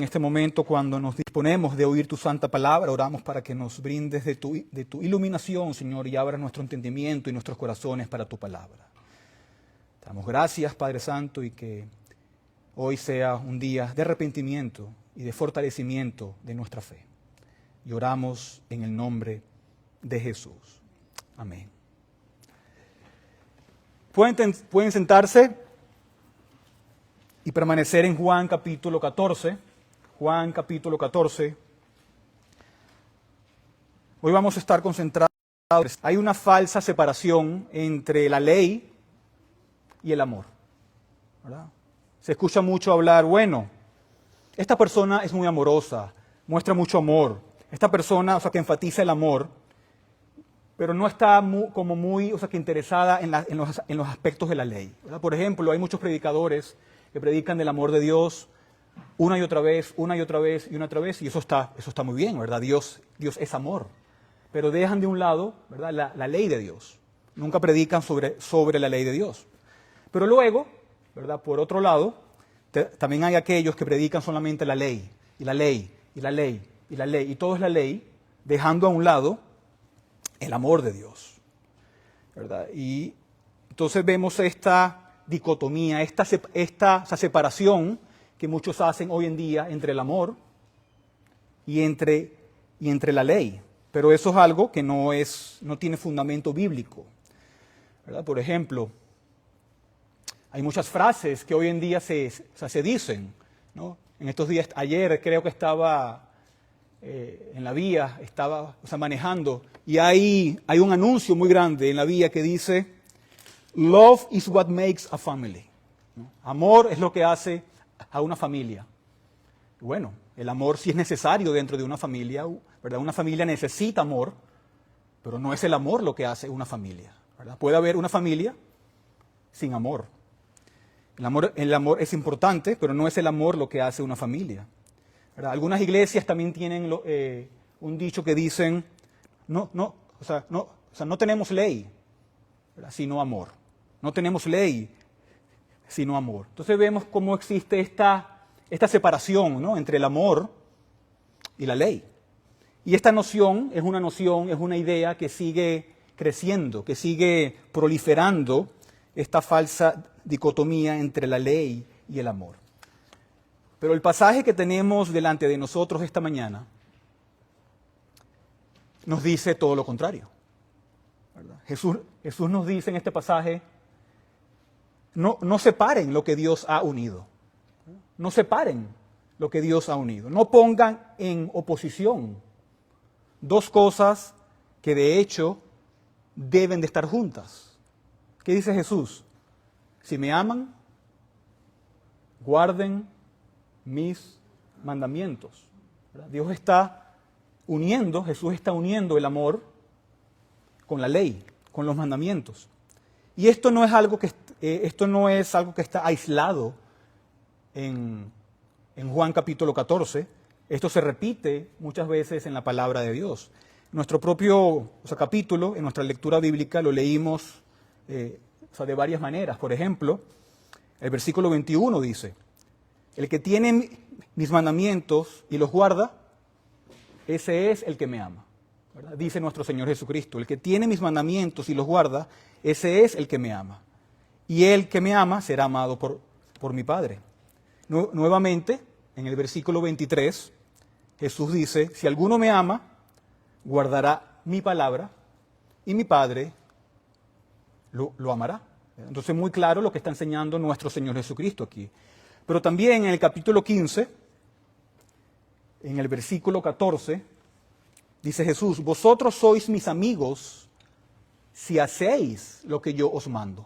en este momento cuando nos disponemos de oír tu santa palabra, oramos para que nos brindes de tu iluminación, Señor, y abras nuestro entendimiento y nuestros corazones para tu palabra. Te damos gracias, Padre Santo, y que hoy sea un día de arrepentimiento y de fortalecimiento de nuestra fe. Y oramos en el nombre de Jesús. Amén. Pueden sentarse y permanecer en Juan capítulo 14. Juan capítulo 14. Hoy vamos a estar concentrados. Hay una falsa separación entre la ley y el amor, ¿verdad? Se escucha mucho hablar, bueno, esta persona es muy amorosa, muestra mucho amor. Esta persona, que enfatiza el amor, pero no está muy interesada en los aspectos de la ley, ¿verdad? Por ejemplo, hay muchos predicadores que predican del amor de Dios una y otra vez, y eso está muy bien, ¿verdad? Dios es amor, pero dejan de un lado, ¿verdad?, la ley de Dios. Nunca predican sobre la ley de Dios. Pero luego, ¿verdad?, por otro lado, también hay aquellos que predican solamente la ley, y la ley, y la ley, y la ley, y todo es la ley, dejando a un lado el amor de Dios, ¿verdad? Y entonces vemos esta dicotomía, esta separación que muchos hacen hoy en día entre el amor y entre la ley. Pero eso es algo que no tiene fundamento bíblico, ¿verdad? Por ejemplo, hay muchas frases que hoy en día se dicen, ¿no? En estos días, ayer creo que estaba en la vía, estaba manejando, y hay un anuncio muy grande en la vía que dice, "Love is what makes a family", ¿no? Amor es lo que hace a una familia. Bueno, el amor sí es necesario dentro de una familia, ¿verdad? Una familia necesita amor, pero no es el amor lo que hace una familia, ¿verdad? Puede haber una familia sin amor. El amor es importante, pero no es el amor lo que hace una familia, ¿verdad? Algunas iglesias también tienen un dicho que dicen, no tenemos ley, ¿verdad?, sino amor. No tenemos ley, sino amor. Entonces vemos cómo existe esta separación, ¿no?, entre el amor y la ley. Y esta noción es una idea que sigue creciendo, que sigue proliferando, esta falsa dicotomía entre la ley y el amor. Pero el pasaje que tenemos delante de nosotros esta mañana nos dice todo lo contrario, ¿verdad? Jesús nos dice en este pasaje, no separen lo que Dios ha unido. No separen lo que Dios ha unido. No pongan en oposición dos cosas que de hecho deben de estar juntas. ¿Qué dice Jesús? Si me aman, guarden mis mandamientos, ¿verdad? Jesús está uniendo el amor con la ley, con los mandamientos. Y esto no es algo que está aislado en Juan capítulo 14. Esto se repite muchas veces en la palabra de Dios. Nuestro propio capítulo, en nuestra lectura bíblica, lo leímos de varias maneras. Por ejemplo, el versículo 21 dice, el que tiene mis mandamientos y los guarda, ese es el que me ama, ¿verdad? Dice nuestro Señor Jesucristo, el que tiene mis mandamientos y los guarda, ese es el que me ama. Y el que me ama será amado por mi Padre. Nuevamente, en el versículo 23, Jesús dice, si alguno me ama, guardará mi palabra y mi Padre lo amará. Entonces, muy claro lo que está enseñando nuestro Señor Jesucristo aquí. Pero también en el capítulo 15, en el versículo 14, dice Jesús, vosotros sois mis amigos si hacéis lo que yo os mando.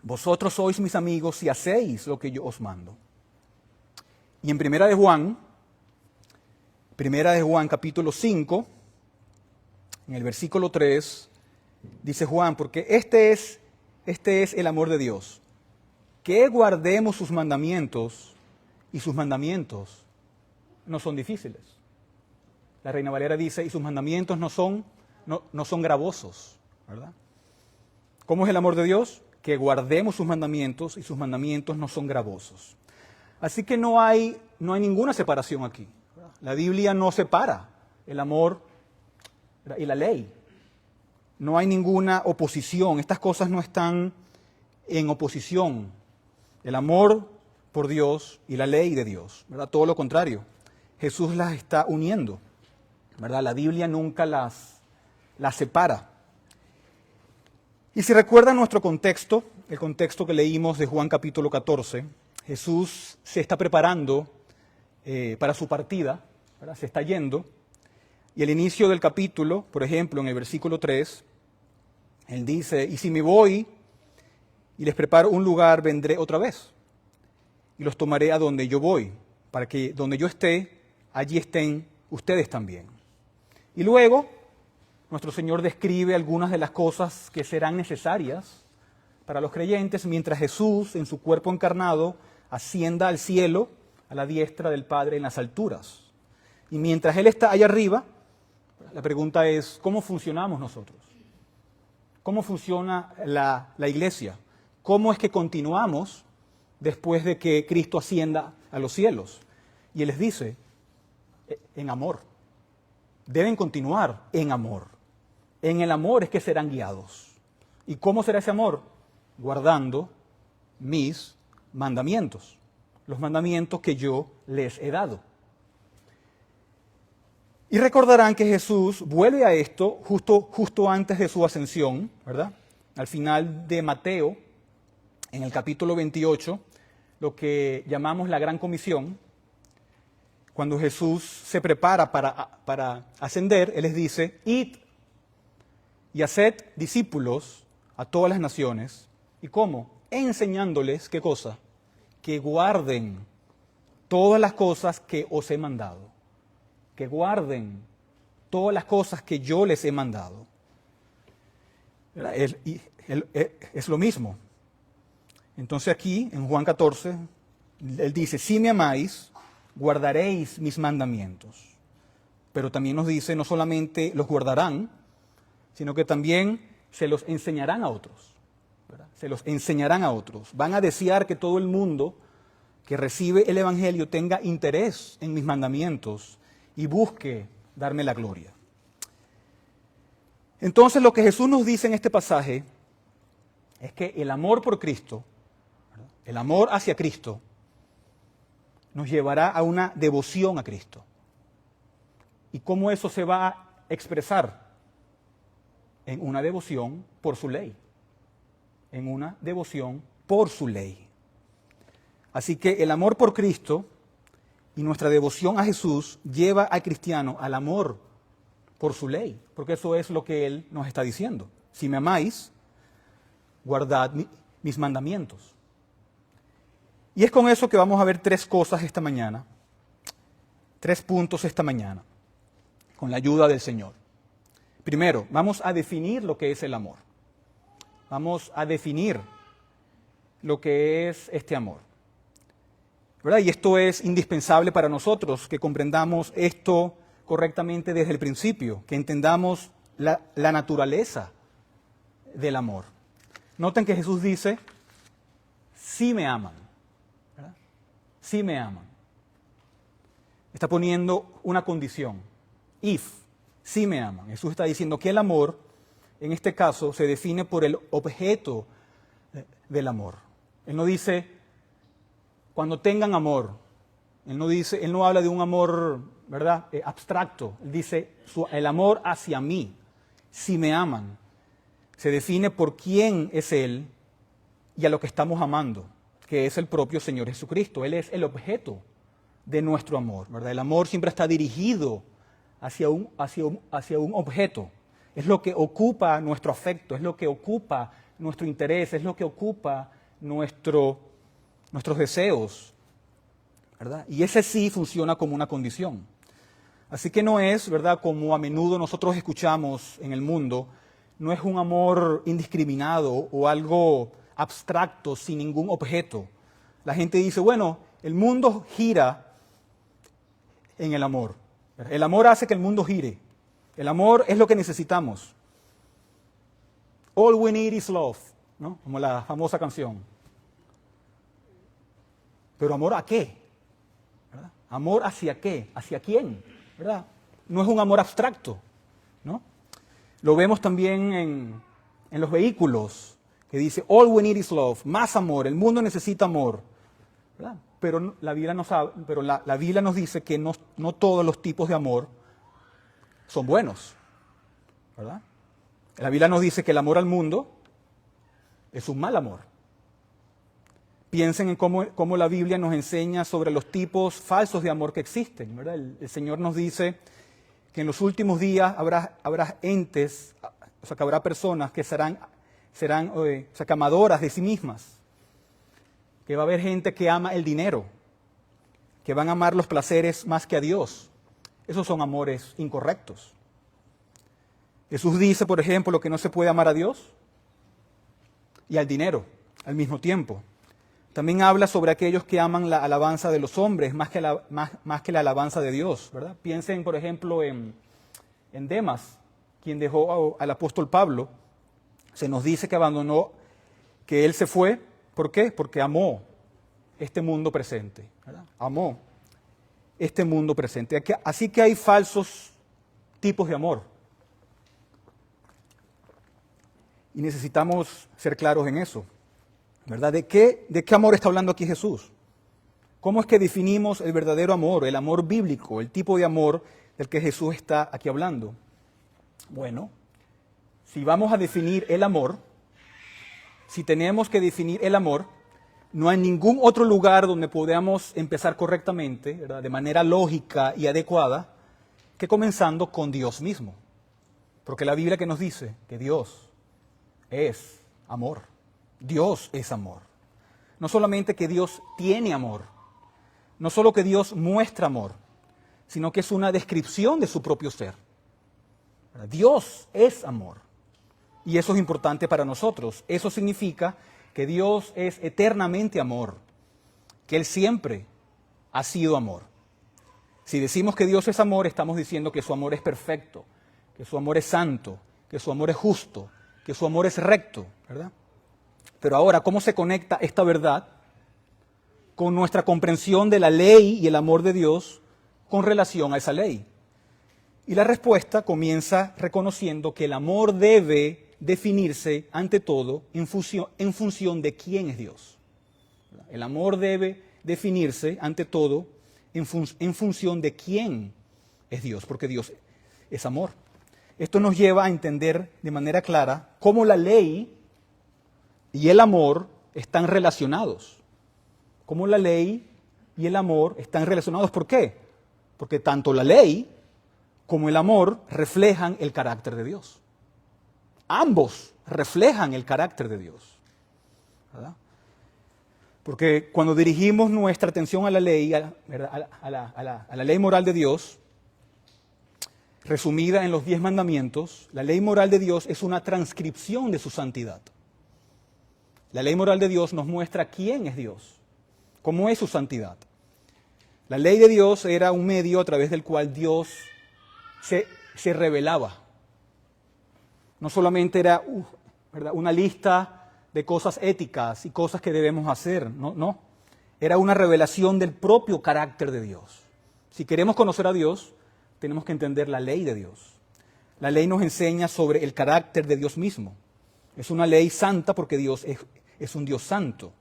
Vosotros sois mis amigos si hacéis lo que yo os mando. Y en Primera de Juan capítulo 5, en el versículo 3, dice Juan, porque este es el amor de Dios, que guardemos sus mandamientos, y sus mandamientos no son difíciles. La Reina Valera dice, y sus mandamientos no son gravosos, ¿verdad? ¿Cómo es el amor de Dios? Que guardemos sus mandamientos, y sus mandamientos no son gravosos. Así que no hay ninguna separación aquí. La Biblia no separa el amor y la ley. No hay ninguna oposición. Estas cosas no están en oposición. El amor por Dios y la ley de Dios, ¿verdad? Todo lo contrario. Jesús las está uniendo, ¿verdad? La Biblia nunca las separa. Y si recuerdan nuestro contexto, el contexto que leímos de Juan capítulo 14, Jesús se está preparando para su partida, ¿verdad? Se está yendo. Y el inicio del capítulo, por ejemplo, en el versículo 3, él dice, y si me voy y les preparo un lugar, vendré otra vez y los tomaré a donde yo voy, para que donde yo esté, allí estén ustedes también. Y luego, nuestro Señor describe algunas de las cosas que serán necesarias para los creyentes mientras Jesús, en su cuerpo encarnado, ascienda al cielo, a la diestra del Padre en las alturas. Y mientras Él está allá arriba, la pregunta es, ¿cómo funcionamos nosotros? ¿Cómo funciona la iglesia? ¿Cómo es que continuamos después de que Cristo ascienda a los cielos? Y Él les dice, en amor. Deben continuar en amor. En el amor es que serán guiados. ¿Y cómo será ese amor? Guardando mis mandamientos. Los mandamientos que yo les he dado. Y recordarán que Jesús vuelve a esto justo antes de su ascensión, ¿verdad? Al final de Mateo, en el capítulo 28, lo que llamamos la Gran Comisión, cuando Jesús se prepara para ascender, Él les dice, id y haced discípulos a todas las naciones. ¿Y cómo? Enseñándoles, ¿qué cosa? Que guarden todas las cosas que os he mandado. Que guarden todas las cosas que yo les he mandado. Es lo mismo. Entonces aquí, en Juan 14, Él dice, si me amáis, guardaréis mis mandamientos. Pero también nos dice, no solamente los guardarán, sino que también se los enseñarán a otros. ¿Verdad? Se los enseñarán a otros. Van a desear que todo el mundo que recibe el Evangelio tenga interés en mis mandamientos y busque darme la gloria. Entonces lo que Jesús nos dice en este pasaje es que el amor por Cristo, ¿verdad? El amor hacia Cristo, nos llevará a una devoción a Cristo. ¿Y cómo eso se va a expresar? En una devoción por su ley. En una devoción por su ley. Así que el amor por Cristo y nuestra devoción a Jesús lleva al cristiano al amor por su ley, porque eso es lo que Él nos está diciendo. Si me amáis, guardad mis mandamientos. Y es con eso que vamos a ver tres cosas esta mañana, 3 puntos esta mañana, con la ayuda del Señor. Primero, vamos a definir lo que es el amor. Vamos a definir lo que es este amor. ¿Verdad? Y esto es indispensable para nosotros, que comprendamos esto correctamente desde el principio, que entendamos la naturaleza del amor. Noten que Jesús dice, si me aman, ¿verdad? Si me aman. Está poniendo una condición, si me aman. Jesús está diciendo que el amor, en este caso, se define por el objeto del amor. Él no dice, cuando tengan amor, Él no habla de un amor, ¿verdad?, abstracto. Él dice, el amor hacia mí, si me aman, se define por quién es Él y a lo que estamos amando, que es el propio Señor Jesucristo. Él es el objeto de nuestro amor, ¿verdad? El amor siempre está dirigido hacia un objeto. Es lo que ocupa nuestro afecto, es lo que ocupa nuestro interés, es lo que ocupa nuestros deseos, ¿verdad? Y ese sí funciona como una condición. Así que no es, ¿verdad?, como a menudo nosotros escuchamos en el mundo, no es un amor indiscriminado o algo abstracto sin ningún objeto. La gente dice, bueno, el mundo gira en el amor. El amor hace que el mundo gire. El amor es lo que necesitamos. All we need is love, ¿no? Como la famosa canción. Pero ¿amor a qué? ¿Verdad? ¿Amor hacia qué? ¿Hacia quién? ¿Verdad? No es un amor abstracto, ¿no? Lo vemos también en los vehículos, que dice, all we need is love, más amor, el mundo necesita amor, ¿verdad? Pero la Biblia la Biblia nos dice que no todos los tipos de amor son buenos, ¿verdad? La Biblia nos dice que el amor al mundo es un mal amor. Piensen en cómo la Biblia nos enseña sobre los tipos falsos de amor que existen, ¿verdad? El Señor nos dice que en los últimos días habrá entes, o sea, que habrá personas que serán que amadoras de sí mismas, que va a haber gente que ama el dinero, que van a amar los placeres más que a Dios. Esos son amores incorrectos. Jesús dice, por ejemplo, que no se puede amar a Dios y al dinero al mismo tiempo. También habla sobre aquellos que aman la alabanza de los hombres más que la alabanza de Dios, ¿verdad? Piensen, por ejemplo, en Demas, quien dejó al apóstol Pablo. Se nos dice que abandonó, que él se fue. ¿Por qué? Porque amó este mundo presente, ¿verdad? Amó este mundo presente. Así que hay falsos tipos de amor. Y necesitamos ser claros en eso, ¿verdad? ¿De qué amor está hablando aquí Jesús? ¿Cómo es que definimos el verdadero amor, el amor bíblico, el tipo de amor del que Jesús está aquí hablando? Bueno, si vamos a definir el amor, si tenemos que definir el amor, no hay ningún otro lugar donde podamos empezar correctamente, ¿verdad?, de manera lógica y adecuada, que comenzando con Dios mismo. Porque la Biblia que nos dice que Dios es amor. Dios es amor. No solamente que Dios tiene amor, no solo que Dios muestra amor, sino que es una descripción de su propio ser. Dios es amor. Y eso es importante para nosotros. Eso significa que Dios es eternamente amor, que Él siempre ha sido amor. Si decimos que Dios es amor, estamos diciendo que su amor es perfecto, que su amor es santo, que su amor es justo, que su amor es recto, ¿verdad? Pero ahora, ¿cómo se conecta esta verdad con nuestra comprensión de la ley y el amor de Dios con relación a esa ley? Y la respuesta comienza reconociendo que el amor debe definirse ante todo en función de quién es Dios. El amor debe definirse ante todo en función de quién es Dios, porque Dios es amor. Esto nos lleva a entender de manera clara cómo la ley y el amor están relacionados. Cómo la ley y el amor están relacionados. ¿Por qué? Porque tanto la ley como el amor reflejan el carácter de Dios. Ambos reflejan el carácter de Dios, ¿verdad? Porque cuando dirigimos nuestra atención a la ley, a la ley moral de Dios, resumida en los 10 mandamientos, la ley moral de Dios es una transcripción de su santidad. La ley moral de Dios nos muestra quién es Dios, cómo es su santidad. La ley de Dios era un medio a través del cual Dios se revelaba. No solamente era ¿verdad?, una lista de cosas éticas y cosas que debemos hacer, no. Era una revelación del propio carácter de Dios. Si queremos conocer a Dios, tenemos que entender la ley de Dios. La ley nos enseña sobre el carácter de Dios mismo. Es una ley santa porque Dios es un Dios santo.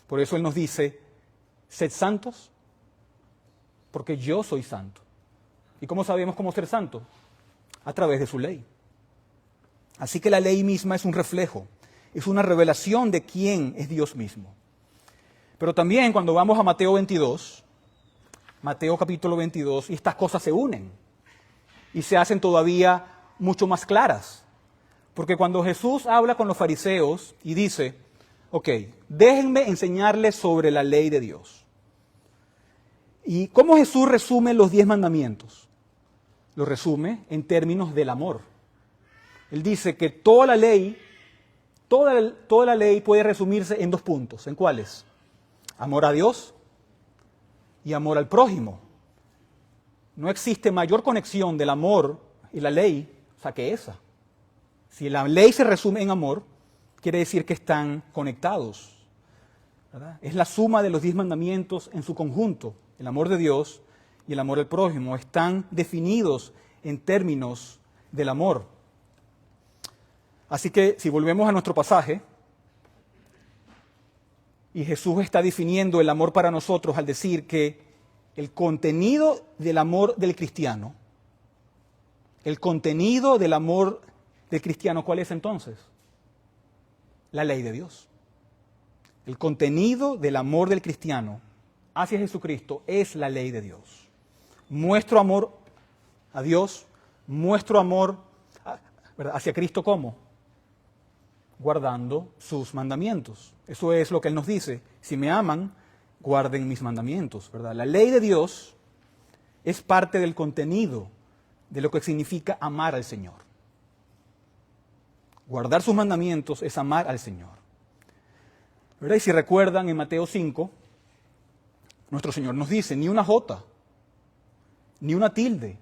Por eso Él nos dice, sed santos, porque yo soy santo. ¿Y cómo sabemos cómo ser santo? A través de su ley. Así que la ley misma es un reflejo, es una revelación de quién es Dios mismo. Pero también cuando vamos a Mateo 22, Mateo capítulo 22, y estas cosas se unen y se hacen todavía mucho más claras. Porque cuando Jesús habla con los fariseos y dice, ok, déjenme enseñarles sobre la ley de Dios. ¿Y cómo Jesús resume los 10 mandamientos? Lo resume en términos del amor. Él dice que toda la ley puede resumirse en 2 puntos. ¿En cuáles? Amor a Dios y amor al prójimo. No existe mayor conexión del amor y la ley, que esa. Si la ley se resume en amor, quiere decir que están conectados. ¿verdad? Es la suma de los 10 mandamientos en su conjunto. El amor de Dios y el amor al prójimo están definidos en términos del amor. Así que si volvemos a nuestro pasaje, y Jesús está definiendo el amor para nosotros al decir que el contenido del amor del cristiano, ¿cuál es entonces? La ley de Dios. El contenido del amor del cristiano hacia Jesucristo es la ley de Dios. Muestro amor a Dios, muestro amor hacia Cristo, ¿cómo? Guardando sus mandamientos. Eso es lo que Él nos dice. Si me aman, guarden mis mandamientos, ¿verdad? La ley de Dios es parte del contenido de lo que significa amar al Señor. Guardar sus mandamientos es amar al Señor, ¿verdad? Y si recuerdan en Mateo 5, nuestro Señor nos dice, ni una jota, ni una tilde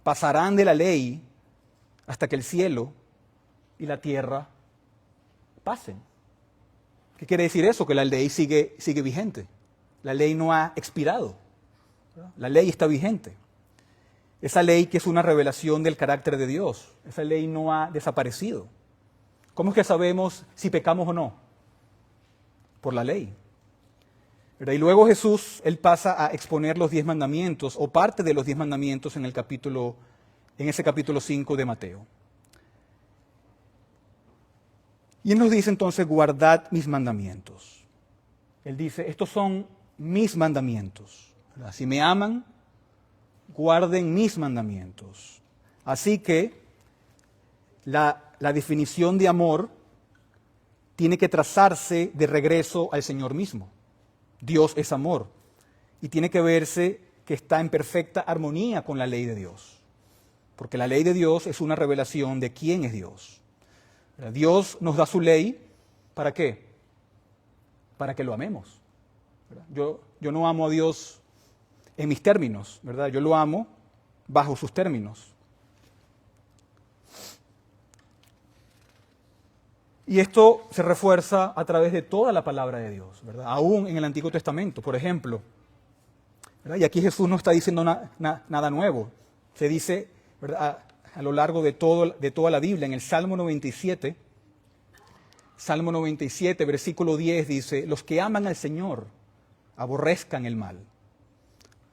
pasarán de la ley hasta que el cielo y la tierra pasen. ¿Qué quiere decir eso? Que la ley sigue vigente. La ley no ha expirado. La ley está vigente. Esa ley que es una revelación del carácter de Dios. Esa ley no ha desaparecido. ¿Cómo es que sabemos si pecamos o no? Por la ley. ¿Verdad? Y luego Jesús, Él pasa a exponer los 10 mandamientos o parte de los 10 mandamientos en ese capítulo 5 de Mateo. Y Él nos dice entonces, guardad mis mandamientos. Él dice, estos son mis mandamientos. ¿Verdad? Si me aman, guarden mis mandamientos. Así que la definición de amor tiene que trazarse de regreso al Señor mismo. Dios es amor. Y tiene que verse que está en perfecta armonía con la ley de Dios. Porque la ley de Dios es una revelación de quién es Dios. Dios nos da su ley, ¿para qué? Para que lo amemos. Yo no amo a Dios en mis términos, ¿verdad? Yo lo amo bajo sus términos. Y esto se refuerza a través de toda la palabra de Dios, ¿verdad? Aún en el Antiguo Testamento, por ejemplo. ¿Verdad? Y aquí Jesús no está diciendo nada nuevo. Se dice, ¿verdad?, a lo largo de toda la Biblia. En el Salmo 97, versículo 10 dice, los que aman al Señor aborrezcan el mal.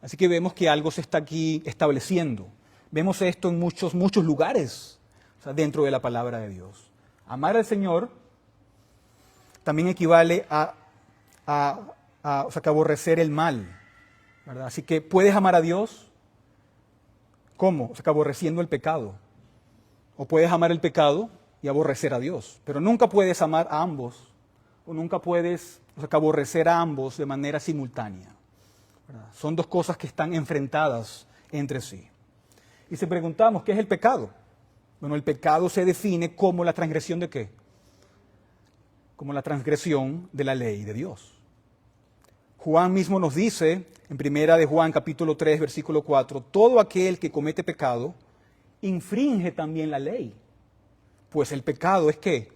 Así que vemos que algo se está aquí estableciendo. Vemos esto en muchos lugares, o sea, dentro de la palabra de Dios. Amar al Señor también equivale que aborrecer el mal, ¿verdad? Así que puedes amar a Dios, ¿cómo? O sea, que aborreciendo el pecado. O puedes amar el pecado y aborrecer a Dios. Pero nunca puedes amar a ambos, o nunca puedes que aborrecer a ambos de manera simultánea, ¿verdad? Son dos cosas que están enfrentadas entre sí. Y si preguntamos, ¿qué es el pecado? Bueno, el pecado se define como la transgresión ¿de qué? Como la transgresión de la ley de Dios. Juan mismo nos dice, en primera de Juan capítulo 3, versículo 4, todo aquel que comete pecado infringe también la ley. Pues el pecado es ¿qué?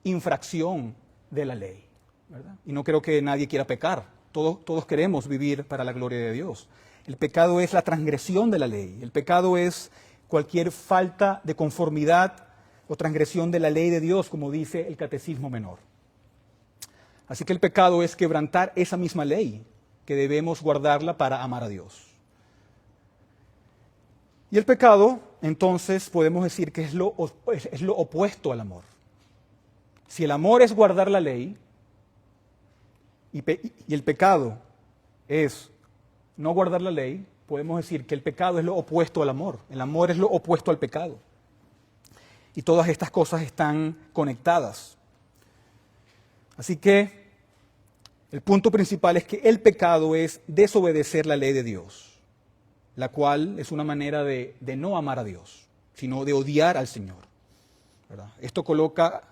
Infracción de la ley, ¿verdad? Y no creo que nadie quiera pecar. Todos queremos vivir para la gloria de Dios. El pecado es la transgresión de la ley. El pecado es cualquier falta de conformidad o transgresión de la ley de Dios, como dice el Catecismo Menor. Así que el pecado es quebrantar esa misma ley, que debemos guardarla para amar a Dios. Y el pecado, entonces, podemos decir que es lo opuesto al amor. Si el amor es guardar la ley, y el pecado es no guardar la ley, podemos decir que el pecado es lo opuesto al amor. El amor es lo opuesto al pecado. Y todas estas cosas están conectadas. Así que el punto principal es que el pecado es desobedecer la ley de Dios, la cual es una manera de no amar a Dios, sino de odiar al Señor, ¿verdad? Esto coloca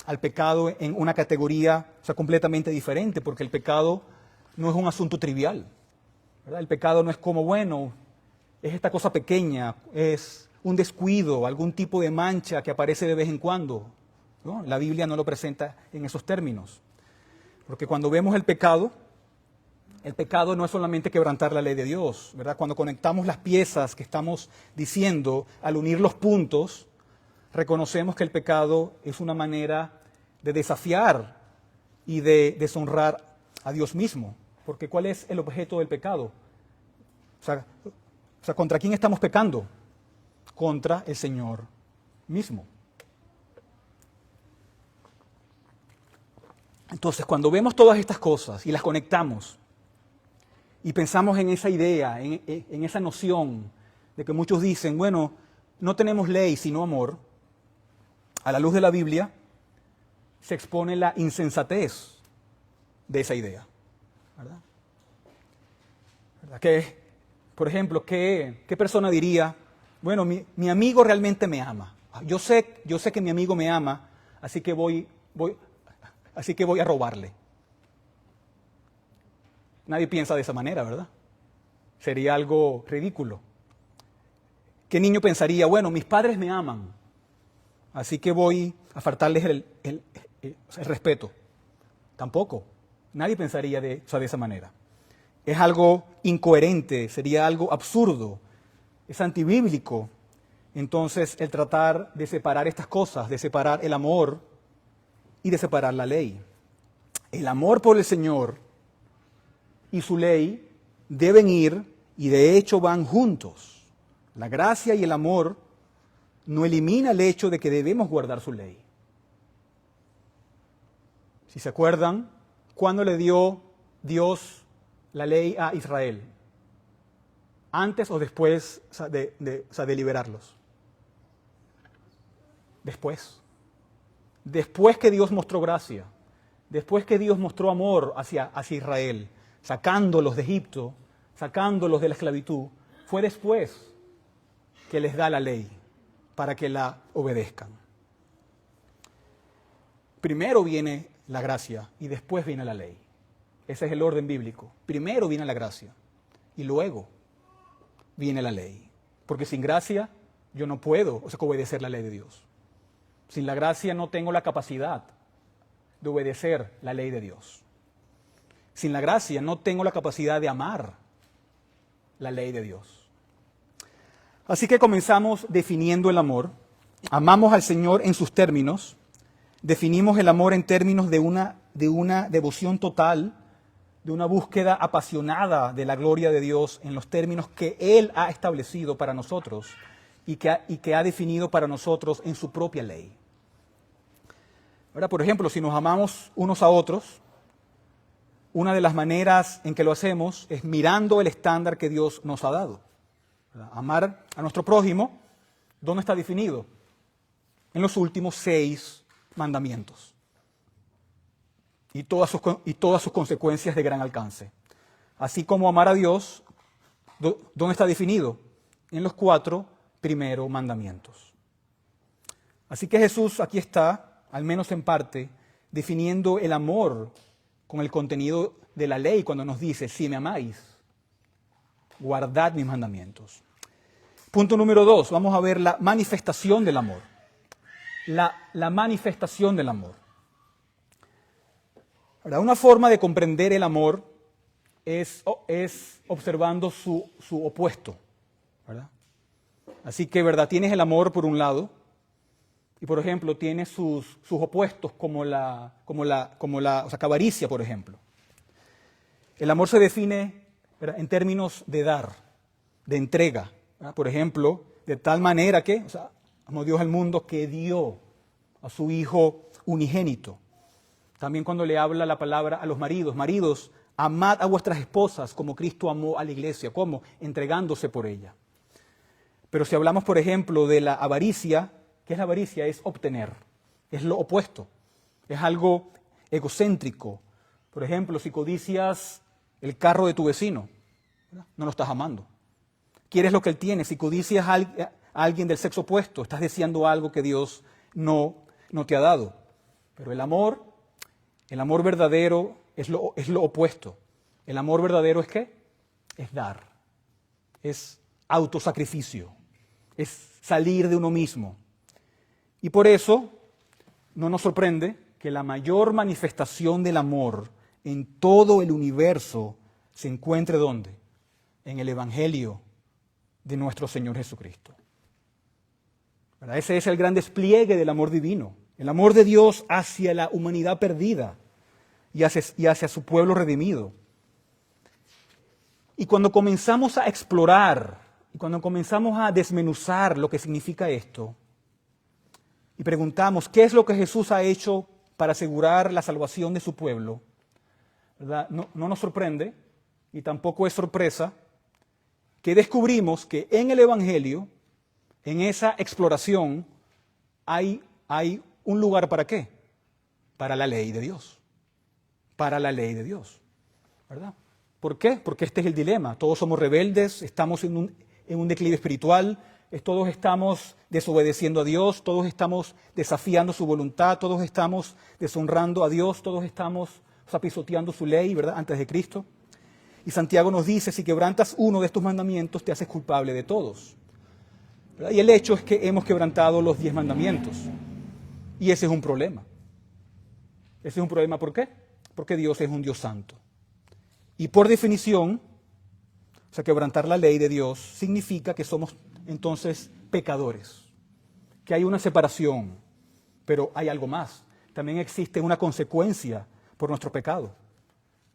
al pecado en una categoría, o sea, completamente diferente, porque el pecado no es un asunto trivial, ¿verdad? El pecado no es como, bueno, es esta cosa pequeña, es un descuido, algún tipo de mancha que aparece de vez en cuando, ¿no? La Biblia no lo presenta en esos términos. Porque cuando vemos el pecado no es solamente quebrantar la ley de Dios, ¿verdad? Cuando conectamos las piezas que estamos diciendo, al unir los puntos, reconocemos que el pecado es una manera de desafiar y de deshonrar a Dios mismo. Porque ¿cuál es el objeto del pecado? O sea, ¿contra quién estamos pecando? Contra el Señor mismo. Entonces, cuando vemos todas estas cosas y las conectamos y pensamos en esa idea, en esa noción de que muchos dicen, bueno, no tenemos ley sino amor, a la luz de la Biblia se expone la insensatez de esa idea. ¿Verdad? Que, por ejemplo, ¿qué persona diría, bueno, mi amigo realmente me ama? Yo sé que mi amigo me ama, así que voy a robarle. Nadie piensa de esa manera, ¿verdad? Sería algo ridículo. ¿Qué niño pensaría, bueno, mis padres me aman, así que voy a faltarles el respeto? Tampoco. Nadie pensaría de esa manera. Es algo incoherente, sería algo absurdo, es antibíblico. Entonces, el tratar de separar estas cosas, de separar el amor y de separar la ley. El amor por el Señor y su ley deben ir, y de hecho van juntos. La gracia y el amor no elimina el hecho de que debemos guardar su ley. Si se acuerdan, ¿cuándo le dio Dios la ley a Israel? ¿Antes o después de liberarlos? Después. Después que Dios mostró gracia, después que Dios mostró amor hacia Israel, sacándolos de Egipto, sacándolos de la esclavitud, fue después que les da la ley para que la obedezcan. Primero viene la gracia y después viene la ley. Ese es el orden bíblico. Primero viene la gracia y luego viene la ley. Porque sin gracia yo no puedo obedecer la ley de Dios. Sin la gracia no tengo la capacidad de obedecer la ley de Dios. Sin la gracia no tengo la capacidad de amar la ley de Dios. Así que comenzamos definiendo el amor. Amamos al Señor en sus términos. Definimos el amor en términos de una devoción total, de una búsqueda apasionada de la gloria de Dios en los términos que Él ha establecido para nosotros y que ha definido para nosotros en su propia ley. Ahora, por ejemplo, si nos amamos unos a otros, una de las maneras en que lo hacemos es mirando el estándar que Dios nos ha dado. Amar a nuestro prójimo, ¿dónde está definido? En los últimos 6 mandamientos. Y todas sus consecuencias de gran alcance. Así como amar a Dios, ¿dónde está definido? En los 4 primeros mandamientos. Así que Jesús aquí está, al menos en parte, definiendo el amor con el contenido de la ley cuando nos dice, si me amáis, guardad mis mandamientos. Punto número 2, vamos a ver la manifestación del amor. La manifestación del amor. Ahora, una forma de comprender el amor es observando su opuesto, ¿verdad? Así que, ¿verdad? Tienes el amor por un lado y, por ejemplo, tienes sus opuestos como la avaricia, por ejemplo. El amor se define, ¿verdad?, en términos de dar, de entrega, ¿verdad? Por ejemplo, de tal manera que, amó Dios al mundo que dio a su Hijo unigénito. También cuando le habla la palabra a los maridos, maridos, amad a vuestras esposas como Cristo amó a la iglesia. ¿Cómo? Entregándose por ella. Pero si hablamos, por ejemplo, de la avaricia, ¿qué es la avaricia? Es obtener, es lo opuesto, es algo egocéntrico. Por ejemplo, si codicias el carro de tu vecino, ¿verdad?, no lo estás amando. Quieres lo que él tiene. Si codicias a alguien del sexo opuesto, estás deseando algo que Dios no te ha dado. Pero el amor verdadero es lo opuesto. El amor verdadero es ¿qué? Es dar, es autosacrificio, es salir de uno mismo. Y por eso no nos sorprende que la mayor manifestación del amor en todo el universo se encuentre ¿dónde? En el Evangelio de nuestro Señor Jesucristo. ¿Verdad? Ese es el gran despliegue del amor divino, el amor de Dios hacia la humanidad perdida y hacia su pueblo redimido. Y cuando comenzamos a explorar, y cuando comenzamos a desmenuzar lo que significa esto, y preguntamos qué es lo que Jesús ha hecho para asegurar la salvación de su pueblo, ¿verdad? No nos sorprende, y tampoco es sorpresa, que descubrimos que en el Evangelio, en esa exploración, hay un lugar ¿para qué? Para la ley de Dios. Para la ley de Dios, ¿verdad? ¿Por qué? Porque este es el dilema. Todos somos rebeldes, estamos en un declive espiritual, todos estamos desobedeciendo a Dios, todos estamos desafiando su voluntad, todos estamos deshonrando a Dios, todos estamos pisoteando su ley, ¿verdad? Antes de Cristo. Y Santiago nos dice, si quebrantas uno de estos mandamientos, te haces culpable de todos. ¿Verdad? Y el hecho es que hemos quebrantado los 10 mandamientos. Y ese es un problema. Ese es un problema, ¿por qué? Porque Dios es un Dios santo. Y por definición, quebrantar la ley de Dios significa que somos entonces pecadores, que hay una separación, pero hay algo más. También existe una consecuencia por nuestro pecado.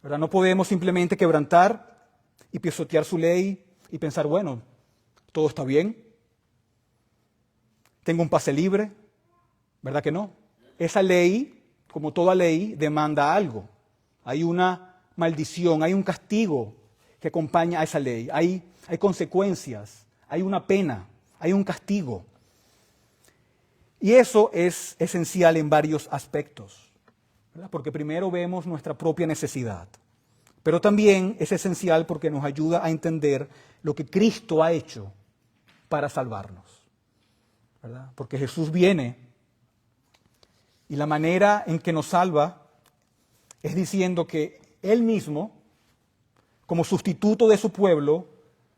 ¿Verdad? No podemos simplemente quebrantar y pisotear su ley y pensar, bueno, todo está bien, tengo un pase libre, ¿verdad que no? Esa ley, como toda ley, demanda algo. Hay una maldición, hay un castigo que acompaña a esa ley, hay consecuencias, hay una pena, hay un castigo. Y eso es esencial en varios aspectos, ¿verdad? Porque primero vemos nuestra propia necesidad, pero también es esencial porque nos ayuda a entender lo que Cristo ha hecho para salvarnos, ¿verdad? Porque Jesús viene y la manera en que nos salva es diciendo que Él mismo, como sustituto de su pueblo,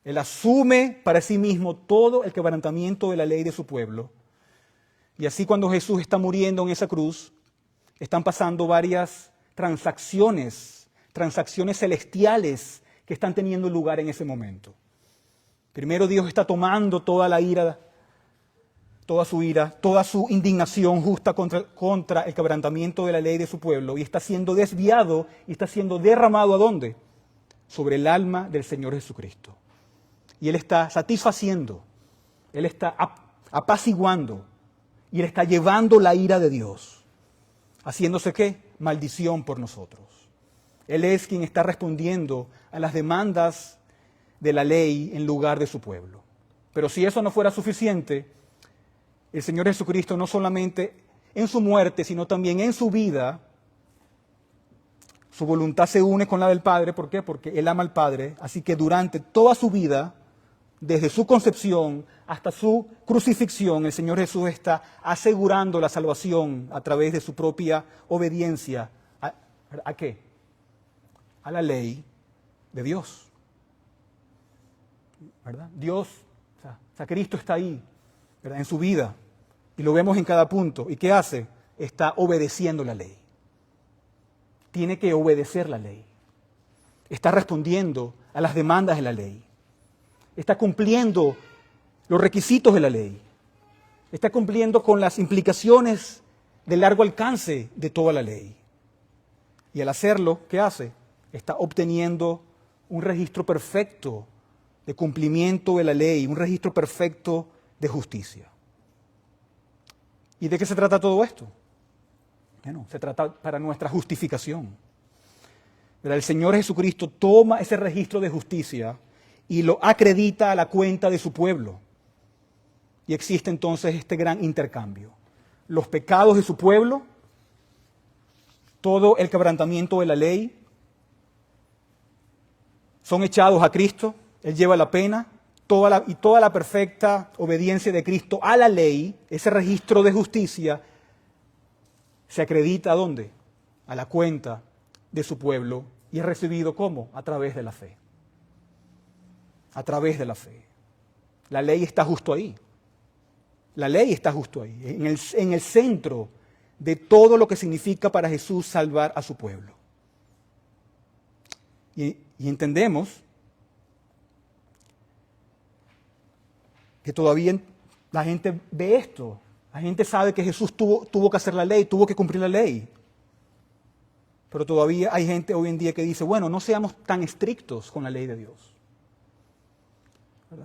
Él asume para sí mismo todo el quebrantamiento de la ley de su pueblo. Y así cuando Jesús está muriendo en esa cruz, están pasando varias transacciones celestiales que están teniendo lugar en ese momento. Primero Dios está tomando toda la ira, toda su indignación justa contra el quebrantamiento de la ley de su pueblo y está siendo desviado y está siendo derramado ¿a dónde? Sobre el alma del Señor Jesucristo. Y Él está satisfaciendo, Él está apaciguando y Él está llevando la ira de Dios, haciéndose ¿qué? Maldición por nosotros. Él es quien está respondiendo a las demandas de la ley en lugar de su pueblo. Pero si eso no fuera suficiente, el Señor Jesucristo no solamente en su muerte, sino también en su vida, su voluntad se une con la del Padre. ¿Por qué? Porque Él ama al Padre. Así que durante toda su vida, desde su concepción hasta su crucifixión, el Señor Jesús está asegurando la salvación a través de su propia obediencia. ¿A qué? A la ley de Dios. ¿Verdad? Dios, Cristo está ahí, ¿verdad? En su vida, y lo vemos en cada punto. ¿Y qué hace? Está obedeciendo la ley. Tiene que obedecer la ley. Está respondiendo a las demandas de la ley. Está cumpliendo los requisitos de la ley. Está cumpliendo con las implicaciones de largo alcance de toda la ley. Y al hacerlo, ¿qué hace? Está obteniendo un registro perfecto de cumplimiento de la ley, un registro perfecto de justicia. ¿Y de qué se trata todo esto? Bueno, se trata para nuestra justificación. Pero el Señor Jesucristo toma ese registro de justicia y lo acredita a la cuenta de su pueblo. Y existe entonces este gran intercambio. Los pecados de su pueblo, todo el quebrantamiento de la ley, son echados a Cristo. Él lleva la pena, toda la perfecta obediencia de Cristo a la ley, ese registro de justicia, se acredita ¿a dónde? A la cuenta de su pueblo y es recibido ¿cómo? A través de la fe. A través de la fe. La ley está justo ahí. La ley está justo ahí, en el centro de todo lo que significa para Jesús salvar a su pueblo. Y entendemos que todavía la gente ve esto. La gente sabe que Jesús tuvo que hacer la ley, tuvo que cumplir la ley. Pero todavía hay gente hoy en día que dice, bueno, no seamos tan estrictos con la ley de Dios.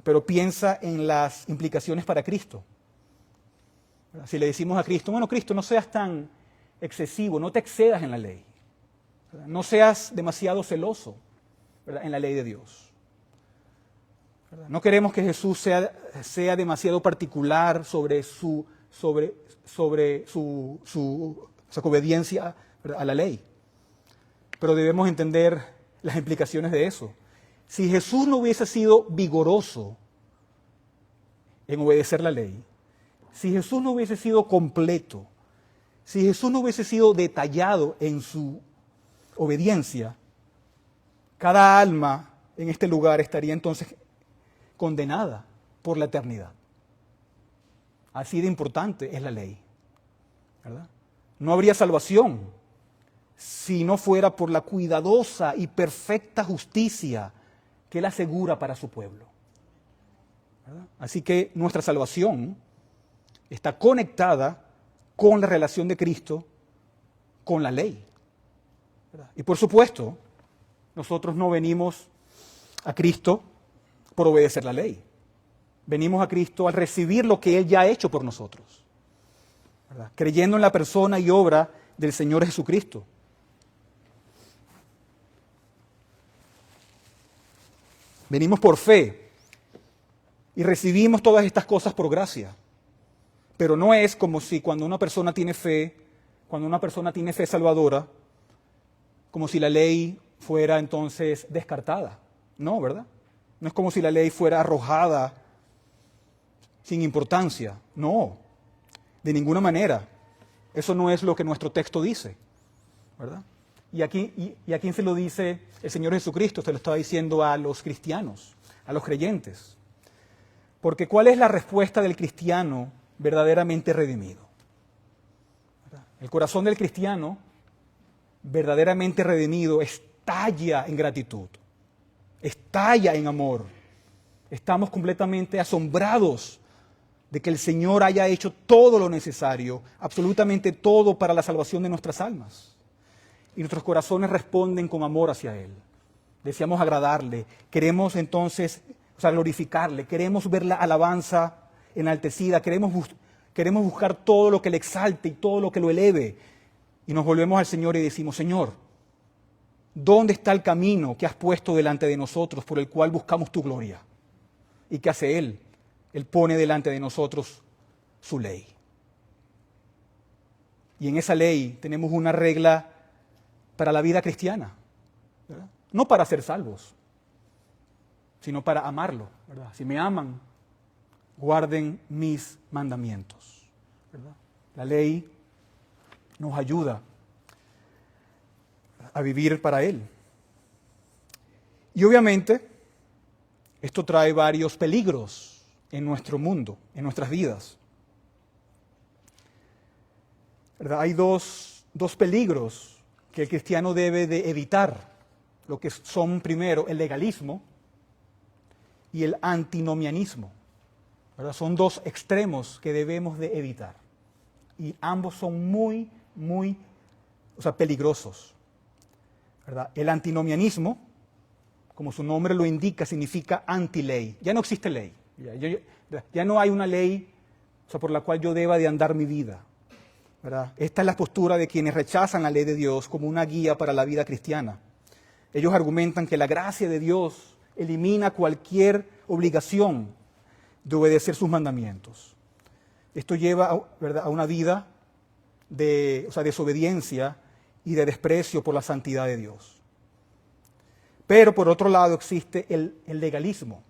Pero piensa en las implicaciones para Cristo. Si le decimos a Cristo, bueno, Cristo, no seas tan excesivo, no te excedas en la ley. No seas demasiado celoso, ¿verdad?, en la ley de Dios. No queremos que Jesús sea demasiado particular sobre su obediencia, ¿verdad?, a la ley. Pero debemos entender las implicaciones de eso. Si Jesús no hubiese sido vigoroso en obedecer la ley, si Jesús no hubiese sido completo, si Jesús no hubiese sido detallado en su obediencia, cada alma en este lugar estaría entonces condenada por la eternidad. Así de importante es la ley, ¿verdad? No habría salvación si no fuera por la cuidadosa y perfecta justicia que Él asegura para su pueblo, ¿verdad? Así que nuestra salvación está conectada con la relación de Cristo con la ley, ¿verdad? Y por supuesto, nosotros no venimos a Cristo por obedecer la ley. Venimos a Cristo al recibir lo que Él ya ha hecho por nosotros, ¿verdad?, creyendo en la persona y obra del Señor Jesucristo. Venimos por fe y recibimos todas estas cosas por gracia. Pero no es como si cuando una persona tiene fe salvadora, como si la ley fuera entonces descartada. No, ¿verdad? No es como si la ley fuera arrojada sin importancia. No, de ninguna manera. Eso no es lo que nuestro texto dice, ¿verdad? ¿Y a quién se lo dice el Señor Jesucristo? Se lo estaba diciendo a los cristianos, a los creyentes. Porque ¿cuál es la respuesta del cristiano verdaderamente redimido? ¿Verdad? El corazón del cristiano verdaderamente redimido estalla en gratitud, estalla en amor. Estamos completamente asombrados de que el Señor haya hecho todo lo necesario, absolutamente todo para la salvación de nuestras almas. Y nuestros corazones responden con amor hacia Él. Deseamos agradarle, queremos entonces glorificarle, queremos ver la alabanza enaltecida, queremos buscar todo lo que le exalte y todo lo que lo eleve. Y nos volvemos al Señor y decimos, Señor, ¿dónde está el camino que has puesto delante de nosotros por el cual buscamos tu gloria? ¿Y qué hace Él? Él pone delante de nosotros su ley. Y en esa ley tenemos una regla para la vida cristiana, ¿verdad? No para ser salvos, sino para amarlo, ¿verdad? Si me aman, guarden mis mandamientos, ¿verdad? La ley nos ayuda a vivir para Él. Y obviamente, esto trae varios peligros en nuestro mundo, en nuestras vidas, ¿verdad? Hay dos peligros que el cristiano debe de evitar, lo que son primero el legalismo y el antinomianismo, ¿verdad? Son dos extremos que debemos de evitar y ambos son muy peligrosos, ¿verdad? El antinomianismo, como su nombre lo indica, significa antiley. Ya no existe ley, ya no hay una ley por la cual yo deba de andar mi vida, ¿verdad? Esta es la postura de quienes rechazan la ley de Dios como una guía para la vida cristiana. Ellos argumentan que la gracia de Dios elimina cualquier obligación de obedecer sus mandamientos. Esto lleva, ¿verdad?, a una vida de desobediencia y de desprecio por la santidad de Dios. Pero por otro lado existe el legalismo,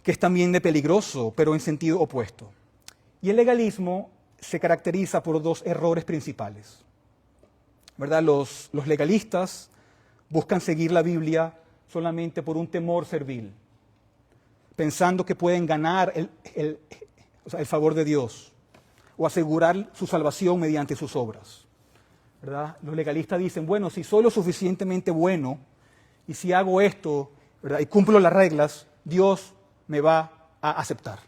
que es también de peligroso, pero en sentido opuesto. Y el legalismo se caracteriza por dos errores principales, ¿verdad? Los legalistas buscan seguir la Biblia solamente por un temor servil, pensando que pueden ganar el favor de Dios, o asegurar su salvación mediante sus obras, ¿verdad? Los legalistas dicen, bueno, si soy lo suficientemente bueno y si hago esto, ¿verdad?, y cumplo las reglas, Dios me va a aceptar.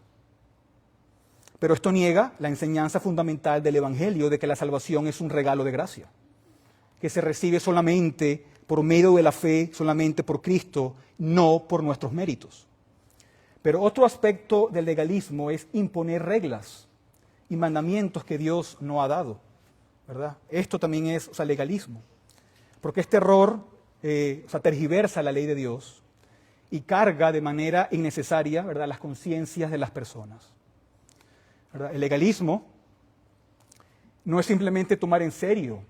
Pero esto niega la enseñanza fundamental del Evangelio de que la salvación es un regalo de gracia, que se recibe solamente por medio de la fe, solamente por Cristo, no por nuestros méritos. Pero otro aspecto del legalismo es imponer reglas y mandamientos que Dios no ha dado, ¿verdad? Esto también es, legalismo, porque este error tergiversa la ley de Dios y carga de manera innecesaria, ¿verdad?, las conciencias de las personas, ¿verdad? El legalismo no es simplemente tomar en serio,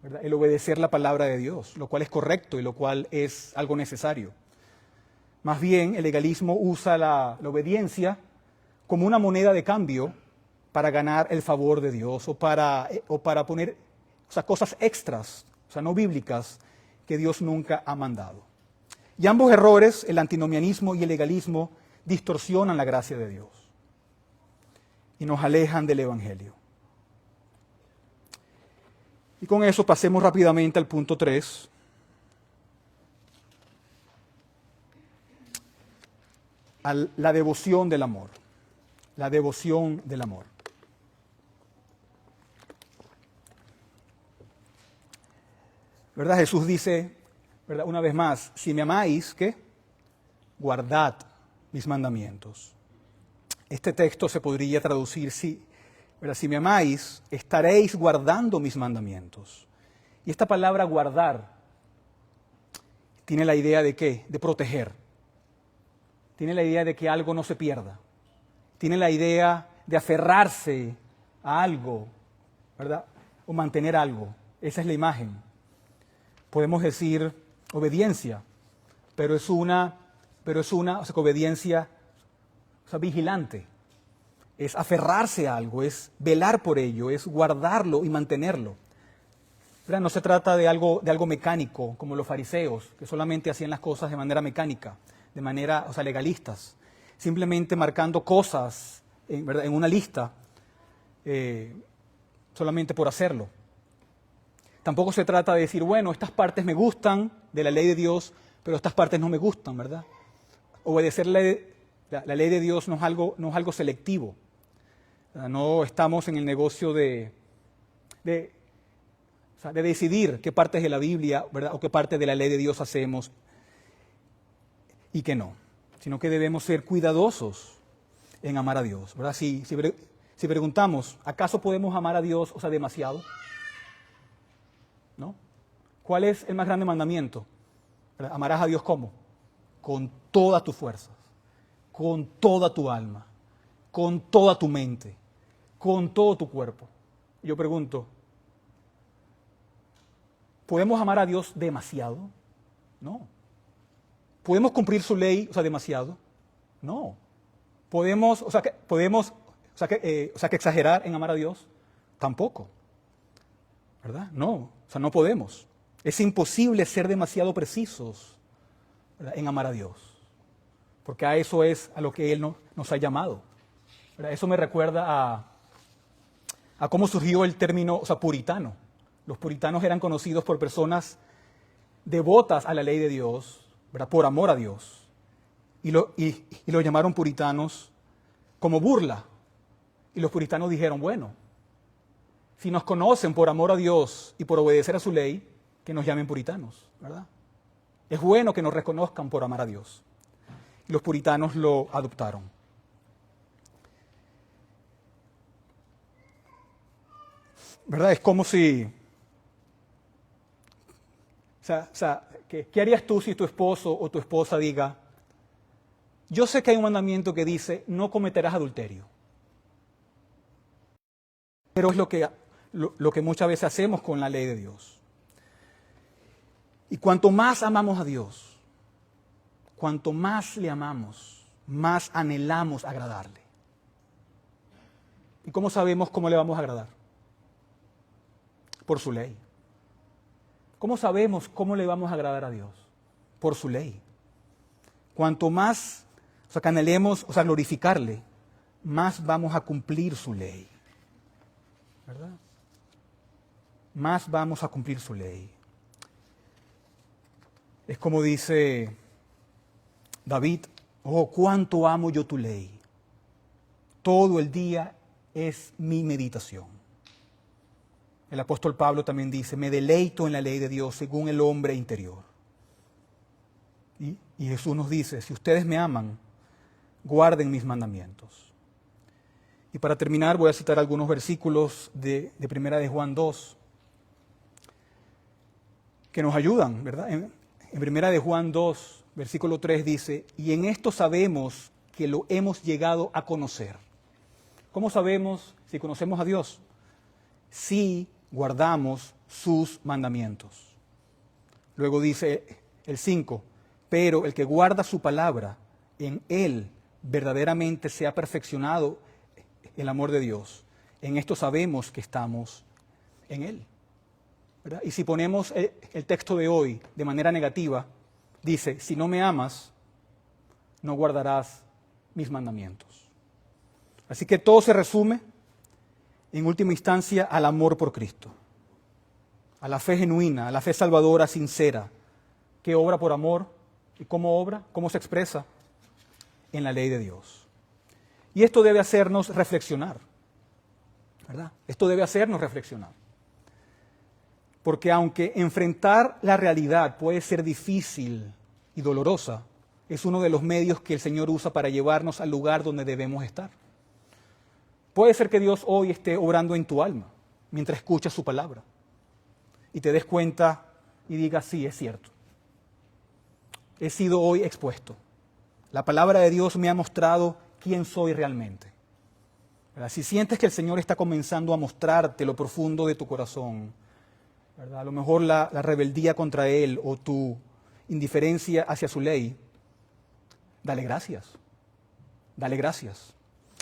¿verdad?, el obedecer la palabra de Dios, lo cual es correcto y lo cual es algo necesario. Más bien, el legalismo usa la obediencia como una moneda de cambio para ganar el favor de Dios o para poner cosas extras, no bíblicas, que Dios nunca ha mandado. Y ambos errores, el antinomianismo y el legalismo, distorsionan la gracia de Dios y nos alejan del Evangelio. Y con eso pasemos rápidamente al punto 3. La devoción del amor. La devoción del amor. ¿Verdad? Jesús dice, ¿verdad?, una vez más, si me amáis, ¿qué? Guardad mis mandamientos. Este texto se podría traducir, ¿verdad?, si me amáis, estaréis guardando mis mandamientos. Y esta palabra guardar tiene la idea de ¿qué? De proteger. Tiene la idea de que algo no se pierda. Tiene la idea de aferrarse a algo, ¿verdad?, o mantener algo. Esa es la imagen. Podemos decir obediencia, pero es una obediencia vigilante. Es aferrarse a algo, es velar por ello, es guardarlo y mantenerlo. ¿Verdad? No se trata de algo mecánico, como los fariseos, que solamente hacían las cosas de manera mecánica, de manera, legalistas, simplemente marcando cosas, ¿verdad?, en una lista, solamente por hacerlo. Tampoco se trata de decir, bueno, estas partes me gustan de la ley de Dios, pero estas partes no me gustan, ¿verdad? Obedecer la ley de Dios no es algo selectivo. No estamos en el negocio de decidir qué partes de la Biblia, ¿verdad?, o qué partes de la ley de Dios hacemos y qué no, sino que debemos ser cuidadosos en amar a Dios, ¿verdad? Si preguntamos, ¿acaso podemos amar a Dios, demasiado? ¿No? ¿Cuál es el más grande mandamiento? ¿Verdad? Amarás a Dios ¿cómo? Con todas tus fuerzas, con toda tu alma, con toda tu mente, con todo tu cuerpo. Yo pregunto, ¿podemos amar a Dios demasiado? No. ¿Podemos cumplir su ley, demasiado? No. ¿Podemos exagerar en amar a Dios? Tampoco. ¿Verdad? No, no podemos. Es imposible ser demasiado precisos, ¿verdad?, en amar a Dios, porque a eso es a lo que Él nos ha llamado, ¿verdad? Eso me recuerda a cómo surgió el término, puritano. Los puritanos eran conocidos por personas devotas a la ley de Dios, ¿verdad?, por amor a Dios, y lo llamaron puritanos como burla. Y los puritanos dijeron, bueno, si nos conocen por amor a Dios y por obedecer a su ley, que nos llamen puritanos, ¿verdad? Es bueno que nos reconozcan por amar a Dios. Y los puritanos lo adoptaron. ¿Verdad? Es como si... ¿qué harías tú si tu esposo o tu esposa diga, yo sé que hay un mandamiento que dice, no cometerás adulterio? Pero es lo que muchas veces hacemos con la ley de Dios. Y cuanto más amamos a Dios, cuanto más le amamos, más anhelamos agradarle. ¿Y cómo sabemos cómo le vamos a agradar? Por su ley. ¿Cómo sabemos cómo le vamos a agradar a Dios? Por su ley. Cuanto más que anhelemos glorificarle, más vamos a cumplir su ley. ¿verdad? Más vamos a cumplir su ley. Es como dice David, oh, cuánto amo yo tu ley. Todo el día es mi meditación. El apóstol Pablo también dice, me deleito en la ley de Dios según el hombre interior. Y Jesús nos dice, si ustedes me aman, guarden mis mandamientos. Y para terminar voy a citar algunos versículos de Primera de Juan 2 que nos ayudan, ¿verdad? En Primera de Juan 2, versículo 3 dice, y en esto sabemos que lo hemos llegado a conocer. ¿Cómo sabemos si conocemos a Dios? Si guardamos sus mandamientos. Luego dice el 5, pero el que guarda su palabra, en él verdaderamente se ha perfeccionado el amor de Dios. En esto sabemos que estamos en él, ¿verdad? Y si ponemos el texto de hoy de manera negativa, dice, si no me amas, no guardarás mis mandamientos. Así que todo se resume, en última instancia, al amor por Cristo, a la fe genuina, a la fe salvadora, sincera, que obra por amor. ¿Y cómo obra? ¿Cómo se expresa? En la ley de Dios. Y esto debe hacernos reflexionar, ¿verdad? Esto debe hacernos reflexionar. Porque aunque enfrentar la realidad puede ser difícil y dolorosa, es uno de los medios que el Señor usa para llevarnos al lugar donde debemos estar. Puede ser que Dios hoy esté obrando en tu alma mientras escuchas su palabra y te des cuenta y digas, sí, es cierto. He sido hoy expuesto. La palabra de Dios me ha mostrado quién soy realmente. ¿Verdad? Si sientes que el Señor está comenzando a mostrarte lo profundo de tu corazón, ¿verdad? A lo mejor la rebeldía contra Él o tu indiferencia hacia su ley, dale gracias. Dale gracias.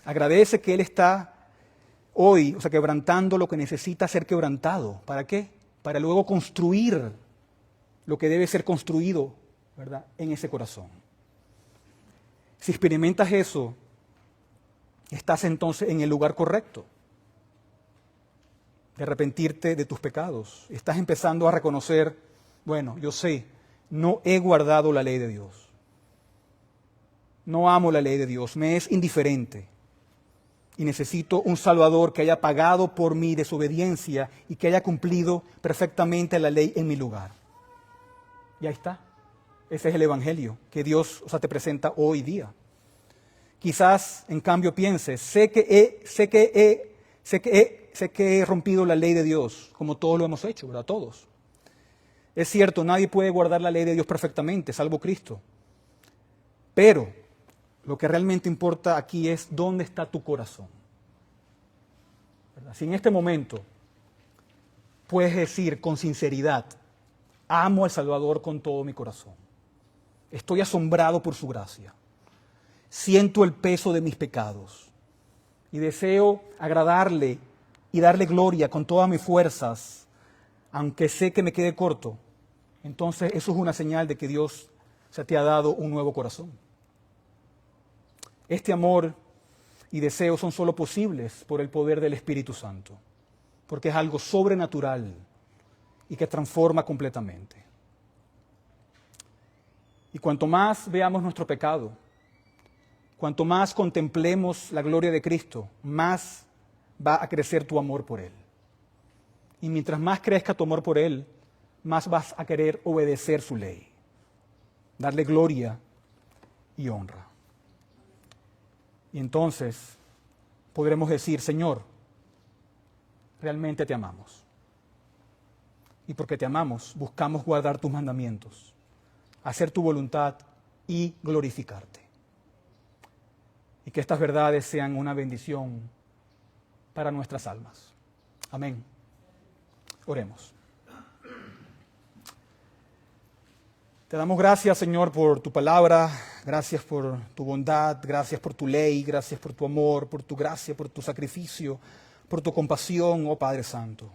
Agradece que Él está hoy, quebrantando lo que necesita ser quebrantado. ¿Para qué? Para luego construir lo que debe ser construido, ¿verdad?, en ese corazón. Si experimentas eso, estás entonces en el lugar correcto de arrepentirte de tus pecados. Estás empezando a reconocer, bueno, yo sé, no he guardado la ley de Dios. No amo la ley de Dios, me es indiferente. Y necesito un Salvador que haya pagado por mi desobediencia y que haya cumplido perfectamente la ley en mi lugar. Y ahí está. Ese es el Evangelio que Dios te presenta hoy día. Quizás, en cambio, pienses, sé que he rompido la ley de Dios, como todos lo hemos hecho, ¿verdad? Todos. Es cierto, nadie puede guardar la ley de Dios perfectamente, salvo Cristo. Pero lo que realmente importa aquí es dónde está tu corazón, ¿verdad? Si en este momento puedes decir con sinceridad, amo al Salvador con todo mi corazón. Estoy asombrado por su gracia. Siento el peso de mis pecados y deseo agradarle y darle gloria con todas mis fuerzas, aunque sé que me quede corto. Entonces eso es una señal de que Dios te ha dado un nuevo corazón. Este amor y deseo son solo posibles por el poder del Espíritu Santo, porque es algo sobrenatural y que transforma completamente. Y cuanto más veamos nuestro pecado, cuanto más contemplemos la gloria de Cristo, más va a crecer tu amor por Él. Y mientras más crezca tu amor por Él, más vas a querer obedecer su ley, darle gloria y honra. Y entonces podremos decir, Señor, realmente te amamos. Y porque te amamos, buscamos guardar tus mandamientos, hacer tu voluntad y glorificarte. Y que estas verdades sean una bendición para nuestras almas. Amén. Oremos. Te damos gracias, Señor, por tu palabra, gracias por tu bondad, gracias por tu ley, gracias por tu amor, por tu gracia, por tu sacrificio, por tu compasión, oh Padre Santo.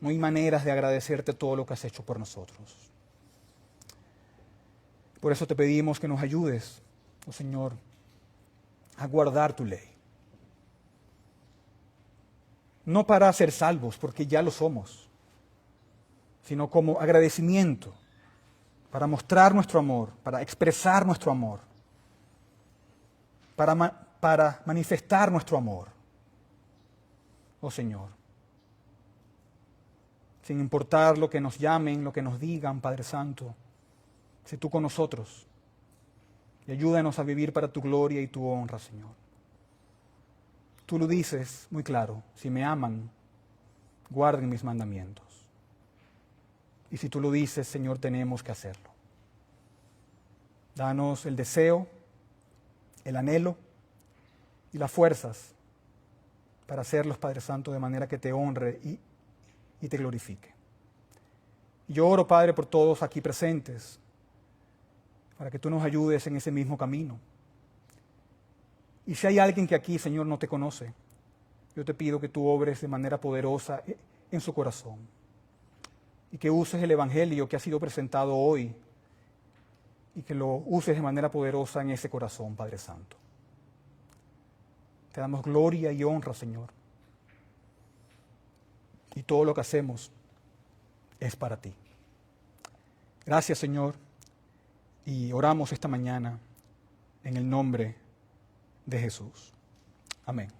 No hay maneras de agradecerte todo lo que has hecho por nosotros. Por eso te pedimos que nos ayudes, oh Señor, a guardar tu ley. no para ser salvos, porque ya lo somos, sino como agradecimiento, para mostrar nuestro amor, para expresar nuestro amor, para manifestar nuestro amor. Oh Señor, sin importar lo que nos llamen, lo que nos digan, Padre Santo, sé tú con nosotros y ayúdanos a vivir para tu gloria y tu honra, Señor. Tú lo dices muy claro: si me aman, guarden mis mandamientos. Y si tú lo dices, Señor, tenemos que hacerlo. Danos el deseo, el anhelo y las fuerzas para hacerlos, Padre Santo, de manera que te honre y te glorifique. Y yo oro, Padre, por todos aquí presentes, para que tú nos ayudes en ese mismo camino. Y si hay alguien que aquí, Señor, no te conoce, yo te pido que tú obres de manera poderosa en su corazón y que uses el Evangelio que ha sido presentado hoy y que lo uses de manera poderosa en ese corazón, Padre Santo. Te damos gloria y honra, Señor. Y todo lo que hacemos es para ti. Gracias, Señor, y oramos esta mañana en el nombre de Jesús. Amén.